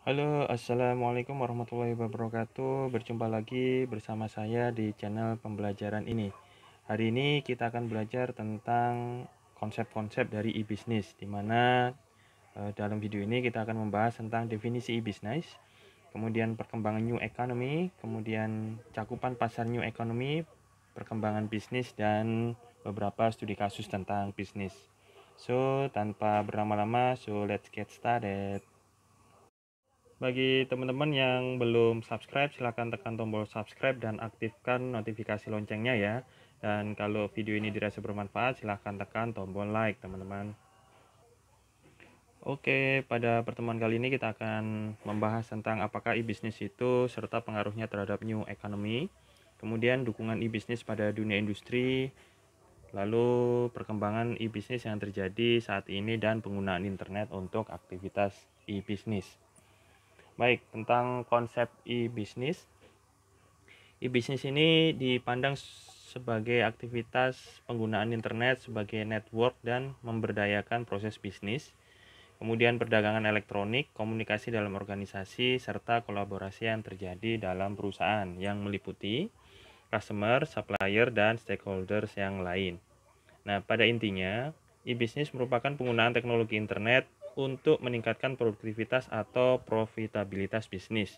Halo, assalamualaikum warahmatullahi wabarakatuh. Berjumpa lagi bersama saya di channel pembelajaran ini. Hari ini kita akan belajar tentang konsep-konsep dari e-business, di mana dalam video ini kita akan membahas tentang definisi e-business, kemudian perkembangan new economy, kemudian cakupan pasar new economy, perkembangan bisnis, dan beberapa studi kasus tentang bisnis. So, tanpa berlama-lama, let's get started. Bagi teman-teman yang belum subscribe, silahkan tekan tombol subscribe dan aktifkan notifikasi loncengnya ya. Dan kalau video ini dirasa bermanfaat, silahkan tekan tombol like, teman-teman. Oke, pada pertemuan kali ini kita akan membahas tentang apakah e-business itu serta pengaruhnya terhadap new economy, kemudian dukungan e-business pada dunia industri, lalu perkembangan e-business yang terjadi saat ini dan penggunaan internet untuk aktivitas e-business. Baik, tentang konsep e-business. E-business ini dipandang sebagai aktivitas penggunaan internet sebagai network dan memberdayakan proses bisnis, kemudian perdagangan elektronik, komunikasi dalam organisasi, serta kolaborasi yang terjadi dalam perusahaan yang meliputi customer, supplier, dan stakeholders yang lain. Nah, pada intinya, e-business merupakan penggunaan teknologi internet untuk meningkatkan produktivitas atau profitabilitas bisnis.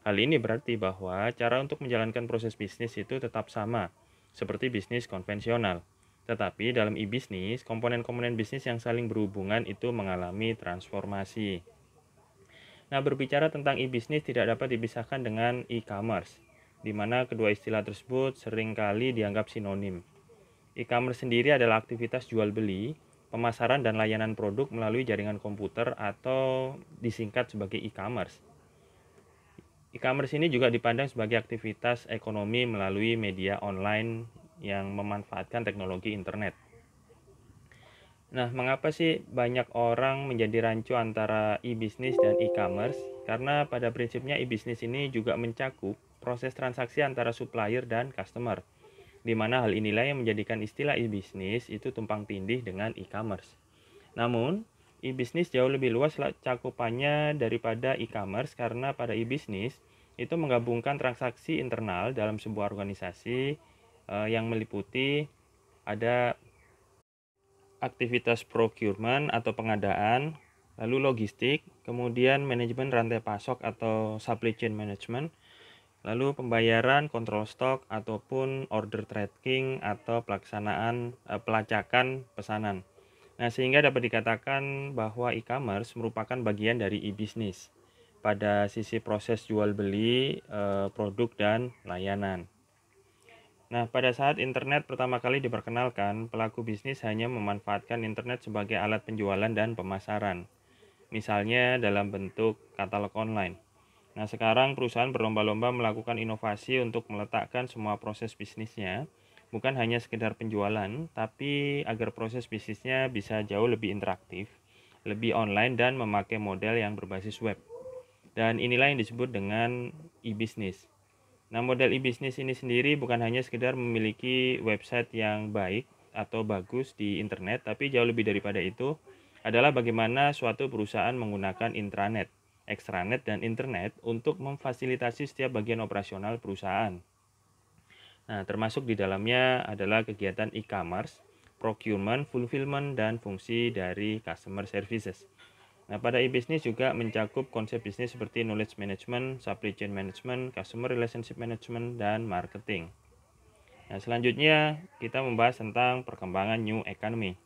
Hal ini berarti bahwa cara untuk menjalankan proses bisnis itu tetap sama, seperti bisnis konvensional. Tetapi dalam e-bisnis, komponen-komponen bisnis yang saling berhubungan itu mengalami transformasi. Nah, berbicara tentang e-bisnis tidak dapat dipisahkan dengan e-commerce, di mana kedua istilah tersebut seringkali dianggap sinonim. E-commerce sendiri adalah aktivitas jual beli, pemasaran dan layanan produk melalui jaringan komputer atau disingkat sebagai e-commerce. E-commerce ini juga dipandang sebagai aktivitas ekonomi melalui media online yang memanfaatkan teknologi internet. Nah, mengapa sih banyak orang menjadi rancu antara e-bisnis dan e-commerce? Karena pada prinsipnya e-bisnis ini juga mencakup proses transaksi antara supplier dan customer, di mana hal inilah yang menjadikan istilah e-bisnis itu tumpang tindih dengan e-commerce. Namun, e-bisnis jauh lebih luas cakupannya daripada e-commerce karena pada e-bisnis itu menggabungkan transaksi internal dalam sebuah organisasi yang meliputi ada aktivitas procurement atau pengadaan, lalu logistik, kemudian manajemen rantai pasok atau supply chain management, lalu pembayaran, kontrol stok, ataupun order tracking atau pelaksanaan pelacakan pesanan. Nah, sehingga dapat dikatakan bahwa e-commerce merupakan bagian dari e-business pada sisi proses jual beli produk dan layanan. Nah, pada saat internet pertama kali diperkenalkan, pelaku bisnis hanya memanfaatkan internet sebagai alat penjualan dan pemasaran, misalnya dalam bentuk katalog online. Nah, sekarang perusahaan berlomba-lomba melakukan inovasi untuk meletakkan semua proses bisnisnya, bukan hanya sekedar penjualan, tapi agar proses bisnisnya bisa jauh lebih interaktif, lebih online, dan memakai model yang berbasis web. Dan inilah yang disebut dengan e-business. Nah, model e-business ini sendiri bukan hanya sekedar memiliki website yang baik atau bagus di internet, tapi jauh lebih daripada itu adalah bagaimana suatu perusahaan menggunakan intranet, extranet, dan internet untuk memfasilitasi setiap bagian operasional perusahaan. Nah, termasuk di dalamnya adalah kegiatan e-commerce, procurement, fulfillment, dan fungsi dari customer services. Nah, pada e-business juga mencakup konsep bisnis seperti knowledge management, supply chain management, customer relationship management, dan marketing. Nah, selanjutnya kita membahas tentang perkembangan new economy.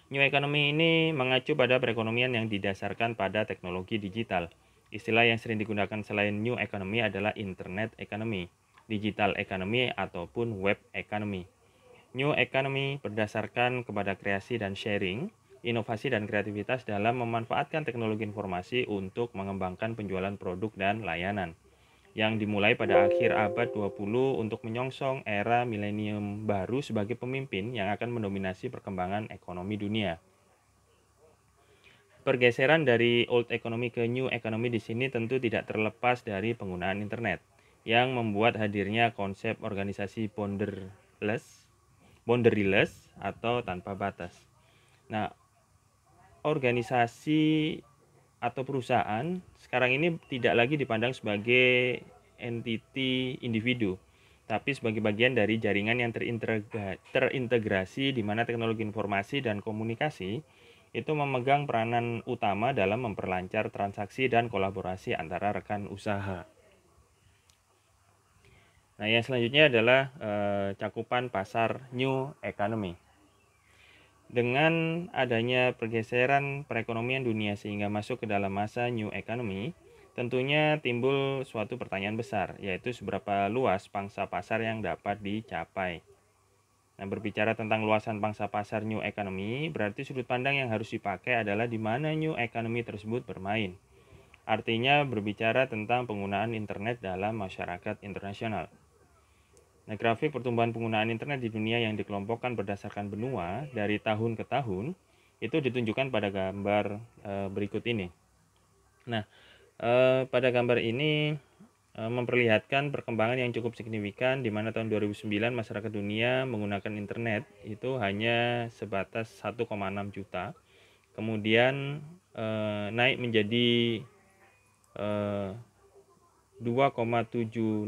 New economy ini mengacu pada perekonomian yang didasarkan pada teknologi digital. Istilah yang sering digunakan selain new economy adalah internet economy, digital economy, ataupun web economy. New economy berdasarkan kepada kreasi dan sharing, inovasi dan kreativitas dalam memanfaatkan teknologi informasi untuk mengembangkan penjualan produk dan layanan, yang dimulai pada akhir abad 20 untuk menyongsong era milenium baru sebagai pemimpin yang akan mendominasi perkembangan ekonomi dunia. Pergeseran dari old economy ke new economy di sini tentu tidak terlepas dari penggunaan internet, yang membuat hadirnya konsep organisasi boundaryless atau tanpa batas. Nah, organisasi atau perusahaan sekarang ini tidak lagi dipandang sebagai entiti individu, tapi sebagai bagian dari jaringan yang terintegrasi di mana teknologi informasi dan komunikasi itu memegang peranan utama dalam memperlancar transaksi dan kolaborasi antara rekan usaha. Nah, yang selanjutnya adalah cakupan pasar new economy. Dengan adanya pergeseran perekonomian dunia sehingga masuk ke dalam masa new economy, tentunya timbul suatu pertanyaan besar, yaitu seberapa luas pangsa pasar yang dapat dicapai. Nah, berbicara tentang luasan pangsa pasar new economy, berarti sudut pandang yang harus dipakai adalah di mana new economy tersebut bermain. Artinya berbicara tentang penggunaan internet dalam masyarakat internasional. Nah, grafik pertumbuhan penggunaan internet di dunia yang dikelompokkan berdasarkan benua dari tahun ke tahun itu ditunjukkan pada gambar berikut ini. Nah, pada gambar ini memperlihatkan perkembangan yang cukup signifikan di mana tahun 2009 masyarakat dunia menggunakan internet itu hanya sebatas 1,6 juta. Kemudian naik menjadi 2,786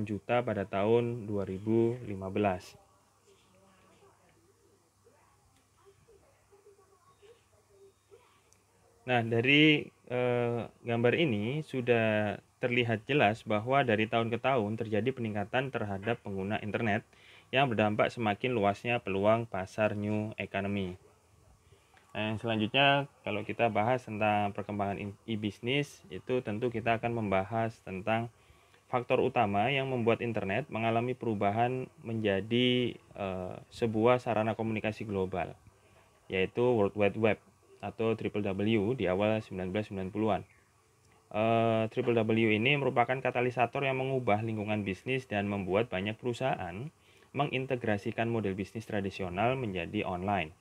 juta pada tahun 2015. Nah, dari gambar ini sudah terlihat jelas bahwa dari tahun ke tahun terjadi peningkatan terhadap pengguna internet yang berdampak semakin luasnya peluang pasar new economy. Nah, yang selanjutnya kalau kita bahas tentang perkembangan e-bisnis, itu tentu kita akan membahas tentang faktor utama yang membuat internet mengalami perubahan menjadi sebuah sarana komunikasi global, yaitu World Wide Web atau WWW di awal 1990-an. WWW ini merupakan katalisator yang mengubah lingkungan bisnis dan membuat banyak perusahaan mengintegrasikan model bisnis tradisional menjadi online.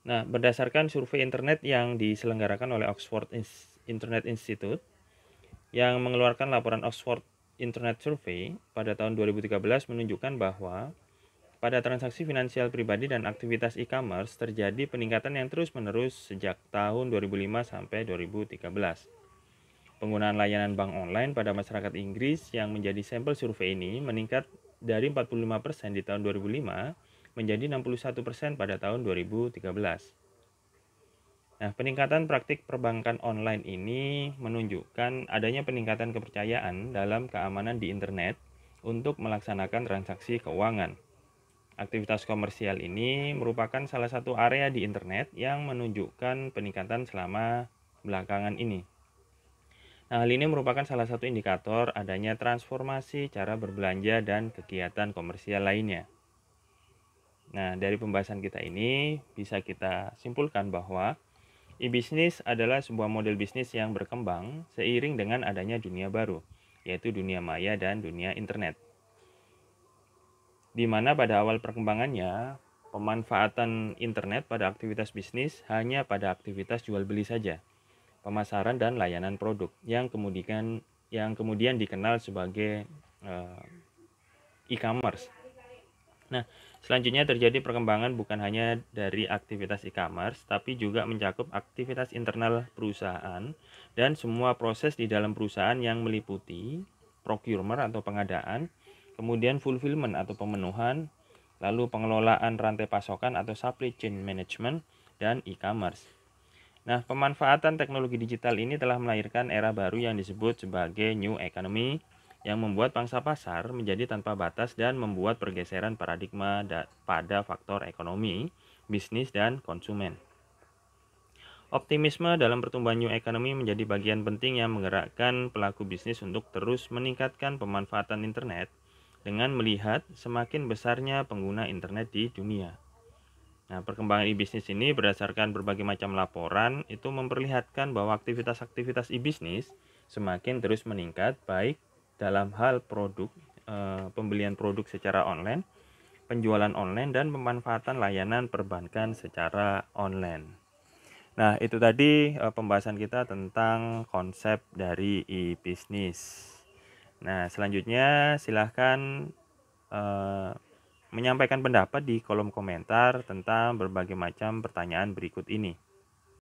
Nah, berdasarkan survei internet yang diselenggarakan oleh Oxford Internet Institute yang mengeluarkan laporan Oxford Internet Survey pada tahun 2013 menunjukkan bahwa pada transaksi finansial pribadi dan aktivitas e-commerce terjadi peningkatan yang terus-menerus sejak tahun 2005 sampai 2013. Penggunaan layanan bank online pada masyarakat Inggris yang menjadi sampel survei ini meningkat dari 45% di tahun 2005 menjadi 61% pada tahun 2013. Nah, peningkatan praktik perbankan online ini menunjukkan adanya peningkatan kepercayaan dalam keamanan di internet untuk melaksanakan transaksi keuangan. Aktivitas komersial ini merupakan salah satu area di internet yang menunjukkan peningkatan selama belakangan ini. Nah, hal ini merupakan salah satu indikator adanya transformasi cara berbelanja dan kegiatan komersial lainnya. Nah, dari pembahasan kita ini bisa kita simpulkan bahwa e-bisnis adalah sebuah model bisnis yang berkembang seiring dengan adanya dunia baru, yaitu dunia maya dan dunia internet. Di mana pada awal perkembangannya, pemanfaatan internet pada aktivitas bisnis hanya pada aktivitas jual beli saja, pemasaran dan layanan produk yang kemudian dikenal sebagai e-commerce. Nah, selanjutnya terjadi perkembangan bukan hanya dari aktivitas e-commerce, tapi juga mencakup aktivitas internal perusahaan dan semua proses di dalam perusahaan yang meliputi procurement atau pengadaan, kemudian fulfillment atau pemenuhan, lalu pengelolaan rantai pasokan atau supply chain management, dan e-commerce. Nah, pemanfaatan teknologi digital ini telah melahirkan era baru yang disebut sebagai new economy, yang membuat pangsa pasar menjadi tanpa batas dan membuat pergeseran paradigma pada faktor ekonomi, bisnis, dan konsumen. Optimisme dalam pertumbuhan new economy menjadi bagian penting yang menggerakkan pelaku bisnis untuk terus meningkatkan pemanfaatan internet dengan melihat semakin besarnya pengguna internet di dunia. Nah, perkembangan e-bisnis ini berdasarkan berbagai macam laporan itu memperlihatkan bahwa aktivitas-aktivitas e-bisnis semakin terus meningkat baik dalam hal produk, pembelian produk secara online, penjualan online, dan pemanfaatan layanan perbankan secara online. Nah, itu tadi pembahasan kita tentang konsep dari e-bisnis. Nah, selanjutnya silahkan menyampaikan pendapat di kolom komentar tentang berbagai macam pertanyaan berikut ini.